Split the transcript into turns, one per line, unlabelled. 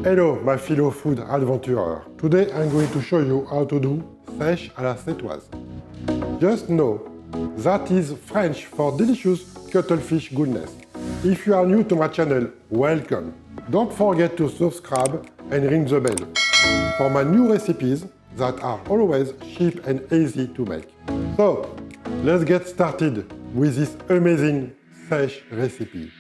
Hello my fellow food adventurer. Today I'm going to show you how to do Seiche à la Sétoise. Just know that is French for delicious cuttlefish goodness. If you are new to my channel, welcome. Don't forget to subscribe and ring the bell for my new recipes that are always cheap and easy to make. So let's get started with this amazing Seiche recipe.